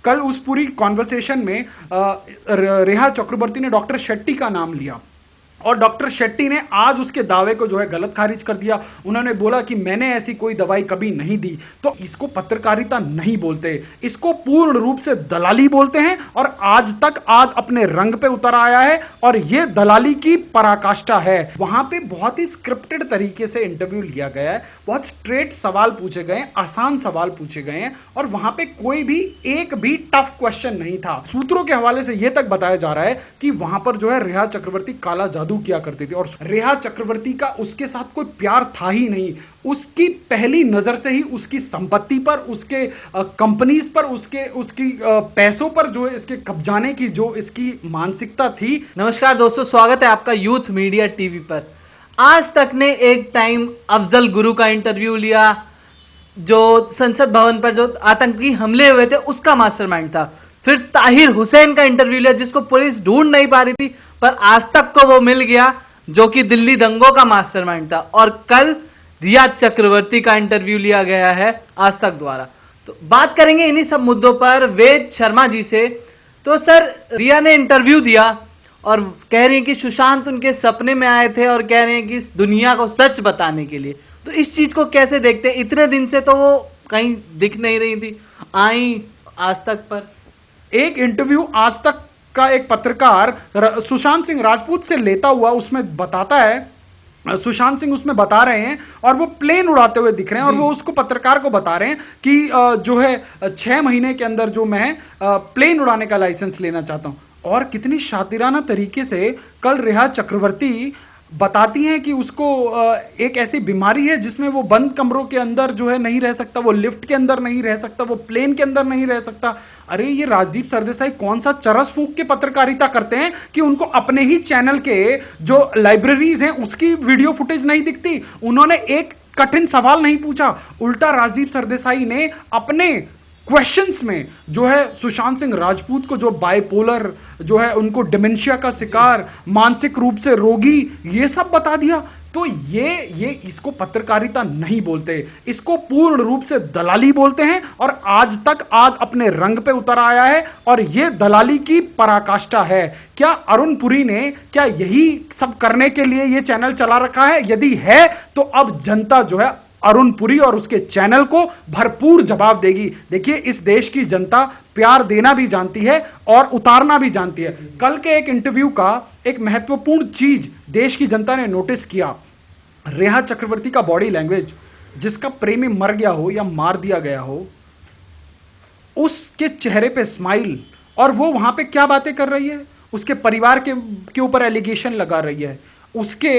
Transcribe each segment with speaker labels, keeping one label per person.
Speaker 1: कल उस पूरी कॉन्वर्सेशन में रेहा चक्रवर्ती ने डॉक्टर शेट्टी का नाम लिया और डॉक्टर शेट्टी ने आज उसके दावे को जो है गलत खारिज कर दिया। उन्होंने बोला कि मैंने ऐसी कोई दवाई कभी नहीं दी। तो इसको पत्रकारिता नहीं बोलते, इसको पूर्ण रूप से दलाली बोलते हैं और आज अपने रंग पे उतर आया है और यह दलाली की पराकाष्ठा है। वहां पे बहुत ही स्क्रिप्टेड तरीके से इंटरव्यू लिया गया है, बहुत स्ट्रेट सवाल पूछे गए, आसान सवाल पूछे गए हैं और वहां पे कोई भी एक भी टफ क्वेश्चन नहीं था। सूत्रों के हवाले से यह तक बताया जा रहा है कि वहां पर जो है रेहा चक्रवर्ती काला जादू किया करती थी और रेहा चक्रवर्ती का उसके साथ कोई प्यार था ही नहीं। उसकी पहली नजर से ही उसकी संपत्ति पर, उसके कंपनीज पर, उसकी पैसों पर जो है इसके कब्जाने की जो इसकी मानसिकता थी।
Speaker 2: नमस्कार दोस्तों, स्वागत है आपका यूथ मीडिया टीवी पर। आज तक ने एक टाइम अफजल गुरु का इंटरव्यू लिया जो संसद भवन पर जो आतंकी हमले हुए थे उसका मास्टरमाइंड था। फिर ताहिर हुसैन का इंटरव्यू लिया जिसको पुलिस ढूंढ नहीं पा रही थी, पर आज तक को वो मिल गया जो कि दिल्ली दंगों का मास्टरमाइंड था। और कल रिया चक्रवर्ती का इंटरव्यू लिया गया है आज तक द्वारा। तो बात करेंगे इन्हीं सब मुद्दों पर वेद शर्मा जी से। तो सर, रिया ने इंटरव्यू दिया और कह रही है कि सुशांत उनके सपने में आए थे और कह रहे हैं कि इस दुनिया को सच बताने के लिए। तो इस चीज को कैसे देखते हैं? इतने दिन से तो वो कहीं दिख नहीं रही थी, आई आज तक पर।
Speaker 1: एक इंटरव्यू आज तक का एक पत्रकार सुशांत सिंह राजपूत से लेता हुआ उसमें बताता है, सुशांत सिंह उसमें बता रहे हैं और वो प्लेन उड़ाते हुए दिख रहे हैं और वो उसको पत्रकार को बता रहे हैं कि जो है 6 महीने के अंदर जो मैं प्लेन उड़ाने का लाइसेंस लेना चाहता हूं। और कितनी शातिराना तरीके से कल रेहा चक्रवर्ती बताती हैं कि उसको एक ऐसी बीमारी है जिसमें वो बंद कमरों के अंदर जो है नहीं रह सकता, वो लिफ्ट के अंदर नहीं रह सकता, वो प्लेन के अंदर नहीं रह सकता। अरे ये राजदीप सरदेसाई कौन सा चरस फूंक के पत्रकारिता करते हैं कि उनको अपने ही चैनल के जो लाइब्रेरीज हैं उसकी वीडियो फुटेज नहीं दिखती। उन्होंने एक कठिन सवाल नहीं पूछा, उल्टा राजदीप सरदेसाई ने अपने क्वेश्चंस में जो है सुशांत सिंह राजपूत को, जो बाइपोलर जो है, उनको डिमेंशिया का शिकार, मानसिक रूप से रोगी, ये सब बता दिया। तो ये इसको पत्रकारिता नहीं बोलते, इसको पूर्ण रूप से दलाली बोलते हैं और आज अपने रंग पे उतर आया है और ये दलाली की पराकाष्ठा है। क्या अरुण पुरी ने क्या यही सब करने के लिए ये चैनल चला रखा है? यदि है तो अब जनता जो है अरुण पुरी और उसके चैनल को भरपूर जवाब देगी। देखिए, इस देश की जनता प्यार देना भी जानती है और उतारना भी जानती है। कल के एक इंटरव्यू का एक महत्वपूर्ण चीज देश की जनता ने नोटिस किया, रेहा चक्रवर्ती का बॉडी लैंग्वेज। जिसका प्रेमी मर गया हो या मार दिया गया हो, उसके चेहरे पे स्माइल, और वो वहां पे क्या बातें कर रही है, उसके परिवार के ऊपर एलिगेशन लगा रही है, उसके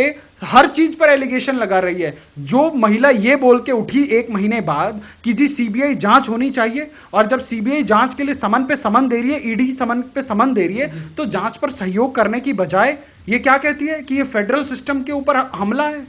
Speaker 1: हर चीज पर एलिगेशन लगा रही है। जो महिला ये बोल के उठी 1 महीने बाद कि जी सीबीआई जांच होनी चाहिए, और जब सीबीआई जांच के लिए समन पे समन दे रही है, ईडी समन पे समन दे रही है, तो जांच पर सहयोग करने की बजाय ये क्या कहती है कि ये फेडरल सिस्टम के ऊपर हमला है।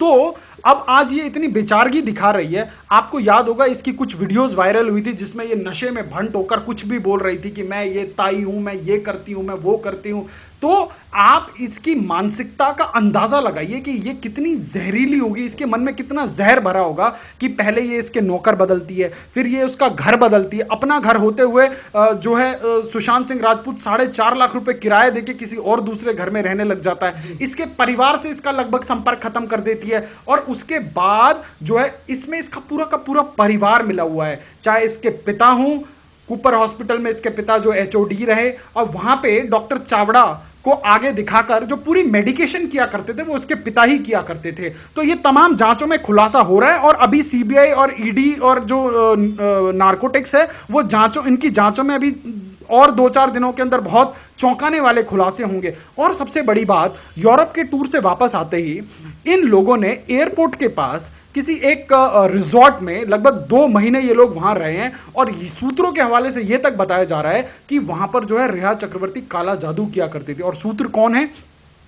Speaker 1: तो अब आज ये इतनी बेचारगी दिखा रही है। आपको याद होगा इसकी कुछ वीडियोस वायरल हुई थी जिसमें ये नशे में भंट होकर कुछ भी बोल रही थी कि मैं ये ताई हूं, मैं ये करती हूं, मैं वो करती हूं। तो आप इसकी मानसिकता का अंदाजा लगाइए कि ये कितनी जहरीली होगी, इसके मन में कितना जहर भरा होगा कि पहले ये इसके नौकर बदलती है, फिर ये उसका घर बदलती है। अपना घर होते हुए जो है सुशांत सिंह राजपूत 4.5 लाख रुपए किराया देके किसी और दूसरे घर में रहने लग जाता है। इसके परिवार से इसका लगभग संपर्क खत्म कर देती है और उसके बाद जो है इसमें इसका पूरा का पूरा परिवार मिला हुआ है। चाहे इसके पिता हों, कूपर हॉस्पिटल में इसके पिता जो एचओडी रहे और वहां पे डॉक्टर चावड़ा को आगे दिखाकर जो पूरी मेडिकेशन किया करते थे वो उसके पिता ही किया करते थे। तो ये तमाम जांचों में खुलासा हो रहा है और अभी सीबीआई और ईडी और जो नारकोटिक्स है वो इनकी जांचों में अभी और 2-4 दिनों के अंदर बहुत चौंकाने वाले खुलासे होंगे। और सबसे बड़ी बात, यूरोप के टूर से वापस आते ही इन लोगों ने एयरपोर्ट के पास किसी एक रिजॉर्ट में लगभग 2 महीने ये लोग वहां रहे हैं और सूत्रों के हवाले से ये तक बताया जा रहा है कि वहां पर जो है रेहा चक्रवर्ती काला जादू किया करती थी। और सूत्र कौन है?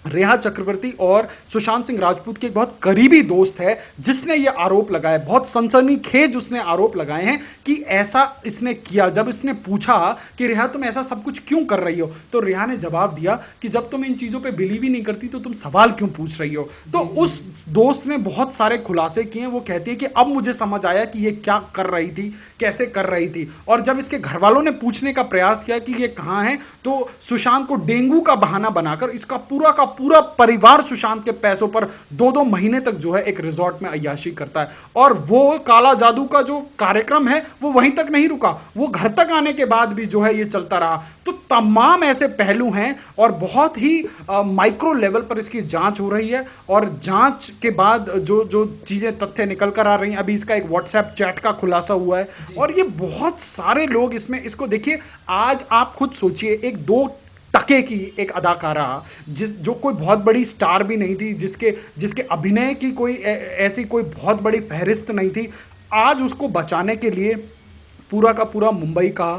Speaker 1: रेहा चक्रवर्ती और सुशांत सिंह राजपूत के एक बहुत करीबी दोस्त है जिसने ये आरोप लगाया, बहुत सनसनीखेज उसने आरोप लगाए हैं कि ऐसा इसने किया। जब इसने पूछा कि रेहा तुम ऐसा सब कुछ क्यों कर रही हो, तो रेहा ने जवाब दिया कि जब तुम इन चीजों पे बिलीव ही नहीं करती तो तुम सवाल क्यों पूछ रही हो। तो उस दोस्त ने बहुत सारे खुलासे किए। वो कहती है कि अब मुझे समझ आया कि ये क्या कर रही थी, कैसे कर रही थी। और जब इसके घर वालों ने पूछने का प्रयास किया कि ये कहां है, तो सुशांत को डेंगू का बहाना बनाकर इसका पूरा परिवार सुशांत के पैसों पर 2-2 महीने तक जो है एक रिजॉर्ट में अय्याशी करता है। और वो काला जादू का जो कार्यक्रम है वो वहीं तक नहीं रुका, वो घर तक आने के बाद भी जो है ये चलता रहा। तो तमाम ऐसे पहलू हैं और बहुत ही माइक्रो लेवल पर इसकी जांच हो रही है। और जांच के बाद जो जो चीजें तथ्य निकल कर आ रही हैं, अभी इसका एक व्हाट्सएप चैट का खुलासा हुआ है और ये बहुत सारे लोग इसमें इसको देखिए। आज आप खुद सोचिए, एक 2 टके की एक अदाकारा जो कोई बहुत बड़ी स्टार भी नहीं थी, जिसके अभिनय की कोई ऐसी कोई बहुत बड़ी फहरिस्त नहीं थी, आज उसको बचाने के लिए पूरा का पूरा मुंबई का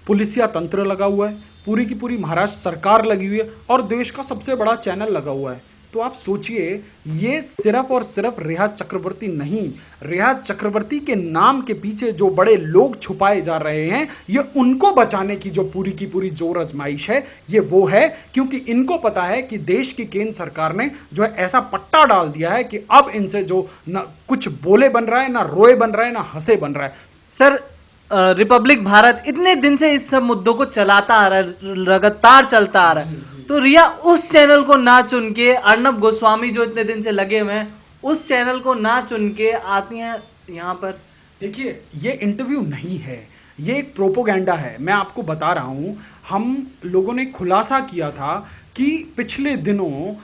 Speaker 1: पुलिसिया तंत्र लगा हुआ है, पूरी की पूरी महाराष्ट्र सरकार लगी हुई है और देश का सबसे बड़ा चैनल लगा हुआ है। तो आप सोचिए, ये सिर्फ और सिर्फ रेहा चक्रवर्ती नहीं, रेहा चक्रवर्ती के नाम के पीछे जो बड़े लोग छुपाए जा रहे हैं, ये उनको बचाने की जो पूरी की पूरी जोर आजमाइश है, ये वो है। क्योंकि इनको पता है कि देश की केंद्र सरकार ने जो है ऐसा पट्टा डाल दिया है कि अब इनसे जो ना कुछ बोले बन रहा है, ना रोए बन रहा है, ना हंसे बन रहा है।
Speaker 2: सर, रिपब्लिक भारत इतने दिन से इस सब मुद्दों को चलाता आ रहा है, लगातार चलता आ रहा है। तो रिया उस चैनल को ना चुन के, अर्नब गोस्वामी जो इतने दिन से लगे हुए हैं, उस चैनल को ना चुन के आती हैं यहाँ पर।
Speaker 1: देखिए, ये इंटरव्यू नहीं है, ये एक प्रोपोगेंडा है। मैं आपको बता रहा हूं, हम लोगों ने खुलासा किया था कि पिछले दिनों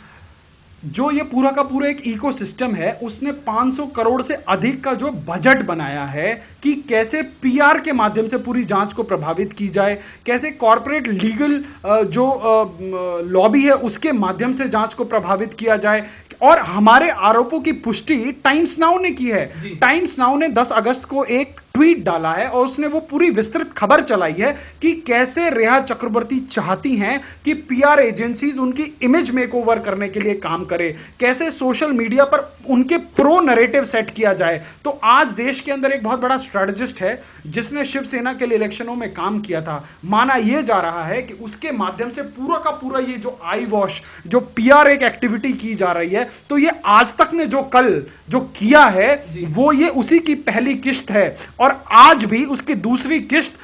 Speaker 1: जो ये पूरा का पूरा एक इकोसिस्टम है, उसने 500 करोड़ से अधिक का जो बजट बनाया है कि कैसे पीआर के माध्यम से पूरी जांच को प्रभावित की जाए, कैसे कॉर्पोरेट लीगल जो लॉबी है उसके माध्यम से जांच को प्रभावित किया जाए। और हमारे आरोपों की पुष्टि टाइम्स नाउ ने की है। टाइम्स नाउ ने 10 अगस्त को एक ट्वीट डाला है और उसने वो पूरी विस्तृत खबर चलाई है कि कैसे रेहा चक्रवर्ती चाहती हैं कि पीआर एजेंसीज उनकी इमेज मेकओवर करने के लिए काम करे, कैसे सोशल मीडिया पर उनके प्रो नैरेटिव सेट किया जाए। तो आज देश के अंदर एक बहुत बड़ा स्ट्रेटजिस्ट है जिसने शिवसेना के लिए इलेक्शनों में काम किया था। माना यह जा रहा है कि उसके माध्यम से पूरा का पूरा ये जो आई वॉश, जो पीआर एक एक्टिविटी की जा रही है, तो ये आज तक ने जो कल जो किया है वो ये उसी की पहली किस्त है। और आज भी उसकी दूसरी किस्त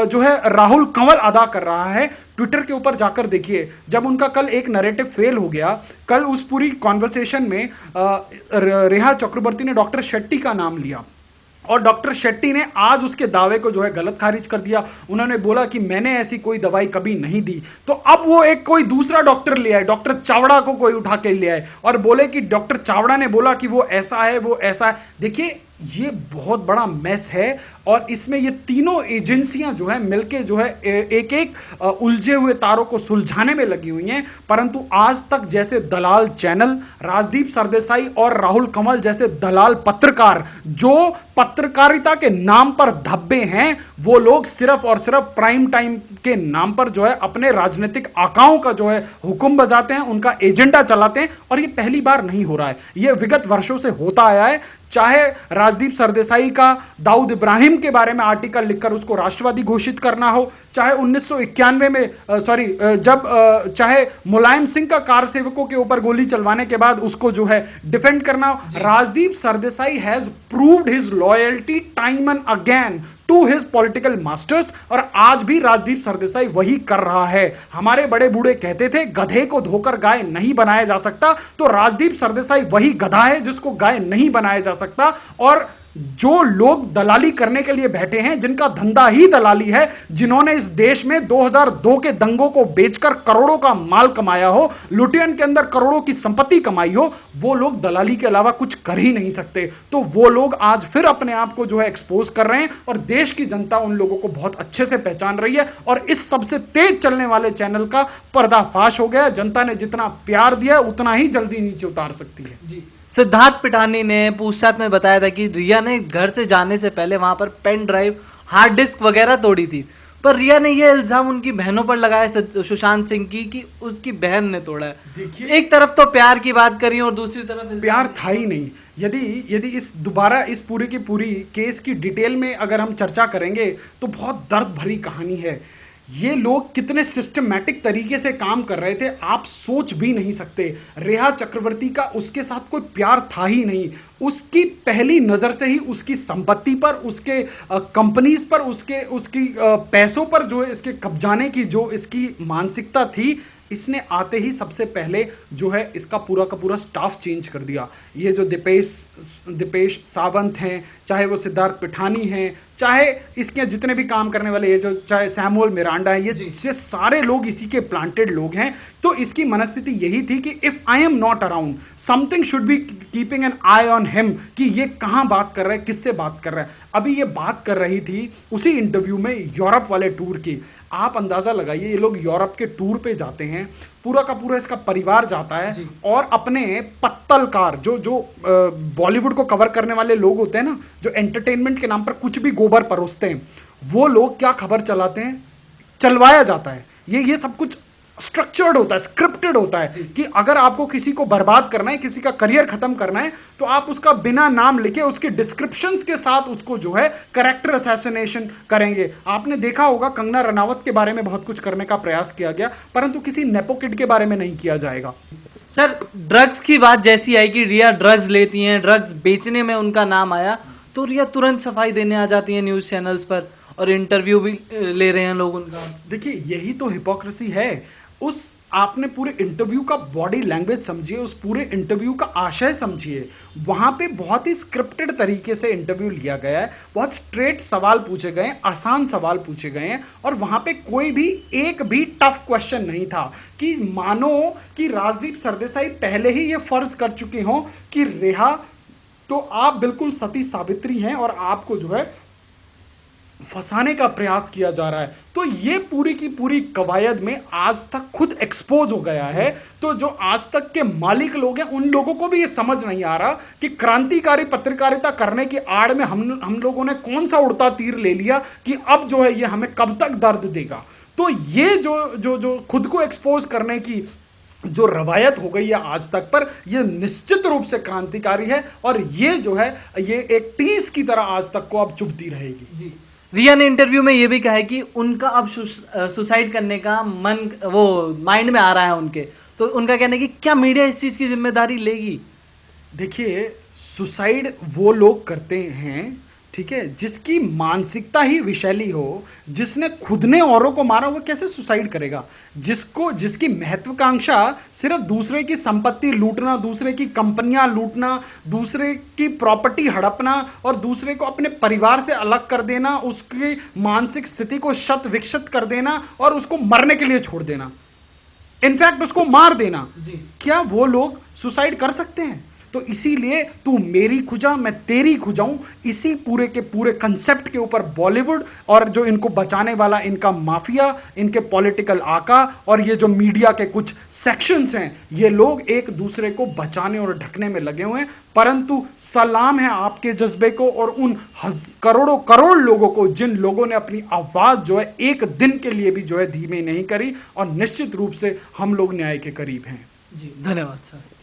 Speaker 1: जो है राहुल कंवल अदा कर रहा है। ट्विटर के ऊपर जाकर देखिए, जब उनका कल एक नैरेटिव फेल हो गया, कल उस पूरी कॉन्वर्सेशन में रेहा चक्रवर्ती ने डॉक्टर शेट्टी का नाम लिया और डॉक्टर शेट्टी ने आज उसके दावे को जो है गलत खारिज कर दिया। उन्होंने बोला कि मैंने ऐसी कोई दवाई कभी नहीं दी। तो अब वो एक कोई दूसरा डॉक्टर ले आए, डॉक्टर चावड़ा को कोई उठा के ले आए और बोले कि डॉक्टर चावड़ा ने बोला कि वो ऐसा है, वो ऐसा है। देखिए, ये बहुत बड़ा मेस है और इसमें ये तीनों एजेंसियां जो है मिलके जो है एक एक उलझे हुए तारों को सुलझाने में लगी हुई हैं। परंतु आज तक जैसे दलाल चैनल, राजदीप सरदेसाई और राहुल कंवल जैसे दलाल पत्रकार जो पत्रकारिता के नाम पर धब्बे हैं, वो लोग सिर्फ और सिर्फ प्राइम टाइम के नाम पर जो है अपने राजनीतिक आकाओं का जो है हुक्म बजाते हैं, उनका एजेंडा चलाते हैं। और ये पहली बार नहीं हो रहा है, ये विगत वर्षों से होता आया है। चाहे राजदीप सरदेसाई का दाऊद इब्राहिम के बारे में आर्टिकल लिखकर उसको राष्ट्रवादी घोषित करना हो, चाहे 1991 में चाहे मुलायम सिंह का कार सेवकों के ऊपर गोली चलवाने के बाद उसको जो है डिफेंड करना हो, Rajdeep Sardesai has proved his loyalty time and again to his political masters. और आज भी राजदीप सरदेसाई वही कर रहा है। हमारे बड़े बूढ़े कहते थे गधे को धोकर गाय नहीं बनाया जा सकता, तो राजदीप सरदेसाई वही गधा है जिसको गाय नहीं बनाया जा सकता। और जो लोग दलाली करने के लिए बैठे हैं, जिनका धंधा ही दलाली है, जिन्होंने इस देश में 2002 के दंगों को बेचकर करोड़ों का माल कमाया हो, लुटियन के अंदर करोड़ों की संपत्ति कमाई हो, वो लोग दलाली के अलावा कुछ कर ही नहीं सकते। तो वो लोग आज फिर अपने आप को जो है एक्सपोज कर रहे हैं और देश की जनता उन लोगों को बहुत अच्छे से पहचान रही है। और इस सबसे तेज चलने वाले चैनल का पर्दाफाश हो गया। जनता ने जितना प्यार दिया उतना ही जल्दी नीचे उतार सकती है।
Speaker 2: जी, सिद्धार्थ पिठानी ने पूछताछ में बताया था कि रिया ने घर से जाने से पहले वहां पर पेन ड्राइव, हार्ड डिस्क वगैरह तोड़ी थी। पर रिया ने ये इल्जाम उनकी बहनों पर लगाया सुशांत सिंह की कि उसकी बहन ने तोड़ा है।
Speaker 1: देखिए,
Speaker 2: एक तरफ तो प्यार की बात करी और दूसरी तरफ इल्जाम
Speaker 1: प्यार था ही नहीं। यदि इस दोबारा इस पूरी की पूरी केस की डिटेल में अगर हम चर्चा करेंगे तो बहुत दर्द भरी कहानी है। ये लोग कितने सिस्टमैटिक तरीके से काम कर रहे थे आप सोच भी नहीं सकते। रेहा चक्रवर्ती का उसके साथ कोई प्यार था ही नहीं। उसकी पहली नज़र से ही उसकी संपत्ति पर, उसके कंपनीज पर, उसकी पैसों पर जो इसके कब्जाने की जो इसकी मानसिकता थी, इसने आते ही सबसे पहले जो है इसका पूरा का पूरा स्टाफ चेंज कर दिया। ये जो दीपेश सावंत हैं, चाहे वो सिद्धार्थ पिठानी हैं, चाहे इसके जितने भी काम करने वाले, ये जो चाहे सैमुअल मिरांडा है, ये सारे लोग इसी के प्लांटेड लोग हैं। तो इसकी मनस्थिति यही थी कि if I am not around something should be keeping an I on him, कि ये कहाँ बात कर रहा है, किससे बात कर रहा है। अभी ये बात कर रही थी उसी इंटरव्यू में यूरोप वाले टूर की। आप अंदाजा लगाइए, ये लोग यूरोप के टूर पे जाते हैं, पूरा का पूरा इसका परिवार जाता है और अपने पत्तलकार जो बॉलीवुड को कवर करने वाले लोग होते हैं ना, जो एंटरटेनमेंट के नाम पर कुछ भी गोबर परोसते हैं, वो लोग क्या खबर चलाते हैं, चलवाया जाता है। ये सब कुछ स्ट्रक्चर्ड होता है, स्क्रिप्टेड होता है कि अगर आपको किसी को बर्बाद करना है, किसी का करियर खत्म करना है, तो आप उसका बिना नाम लिखे उसके डिस्क्रिप्शंस के साथ उसको जो है कैरेक्टर असैसिनेशन करेंगे। आपने देखा होगा कंगना रनावत के बारे में बहुत कुछ करने का प्रयास किया गया, परंतु किसी नेपो किड के बारे में नहीं किया जाएगा।
Speaker 2: सर, ड्रग्स की बात जैसी आई कि रिया ड्रग्स लेती हैं, ड्रग्स बेचने में उनका नाम आया, तो रिया तुरंत सफाई देने आ जाती है न्यूज़ चैनल्स पर और इंटरव्यू भी ले रहे हैं लोग उनका।
Speaker 1: देखिए, यही तो हिपोक्रेसी है। उस आपने पूरे इंटरव्यू का बॉडी लैंग्वेज समझिए, उस पूरे इंटरव्यू का आशय समझिए। वहाँ पे बहुत ही स्क्रिप्टेड तरीके से इंटरव्यू लिया गया है, बहुत स्ट्रेट सवाल पूछे गए हैं, आसान सवाल पूछे गए हैं, और वहाँ पे कोई भी एक भी टफ क्वेश्चन नहीं था कि मानो कि राजदीप सरदेसाई पहले ही ये फर्ज कर चुके हों कि रेहा तो आप बिल्कुल सती सावित्री हैं और आपको जो है फंसाने का प्रयास किया जा रहा है। तो ये पूरी की पूरी कवायद में आज तक खुद एक्सपोज हो गया है। तो जो आज तक के मालिक लोग हैं, उन लोगों को भी ये समझ नहीं आ रहा कि क्रांतिकारी पत्रकारिता करने की आड़ में हम लोगों ने कौन सा उड़ता तीर ले लिया कि अब जो है ये हमें कब तक दर्द देगा। तो ये जो खुद को एक्सपोज करने की जो रवायत हो गई है आज तक पर, यह निश्चित रूप से क्रांतिकारी है और ये जो है ये एक टीस की तरह आज तक को अब चुभती रहेगी।
Speaker 2: जी, रिया ने इंटरव्यू में ये भी कहा है कि उनका अब सुसाइड करने का वो माइंड में आ रहा है उनके, तो उनका कहना है कि क्या मीडिया इस चीज़ की जिम्मेदारी लेगी?
Speaker 1: देखिए, सुसाइड वो लोग करते हैं, ठीक है, जिसकी मानसिकता ही विषैली हो। जिसने खुद ने औरों को मारा, वो कैसे सुसाइड करेगा? जिसकी महत्वाकांक्षा सिर्फ दूसरे की संपत्ति लूटना, दूसरे की कंपनियां लूटना, दूसरे की प्रॉपर्टी हड़पना और दूसरे को अपने परिवार से अलग कर देना, उसकी मानसिक स्थिति को शत विक्षत कर देना और उसको मरने के लिए छोड़ देना, इनफैक्ट उसको मार देना, क्या वो लोग सुसाइड कर सकते हैं? तो इसीलिए तू मेरी खुजा मैं तेरी खुजाऊं, इसी पूरे के पूरे कंसेप्ट के ऊपर बॉलीवुड और जो इनको बचाने वाला इनका माफिया, इनके पॉलिटिकल आका और ये जो मीडिया के कुछ सेक्शंस हैं, ये लोग एक दूसरे को बचाने और ढकने में लगे हुए हैं। परंतु सलाम है आपके जज्बे को और उन करोड़ों करोड़ लोगों को जिन लोगों ने अपनी आवाज जो है एक दिन के लिए भी जो है धीमी नहीं करी, और निश्चित रूप से हम लोग न्याय के करीब हैं।
Speaker 2: जी, धन्यवाद सर।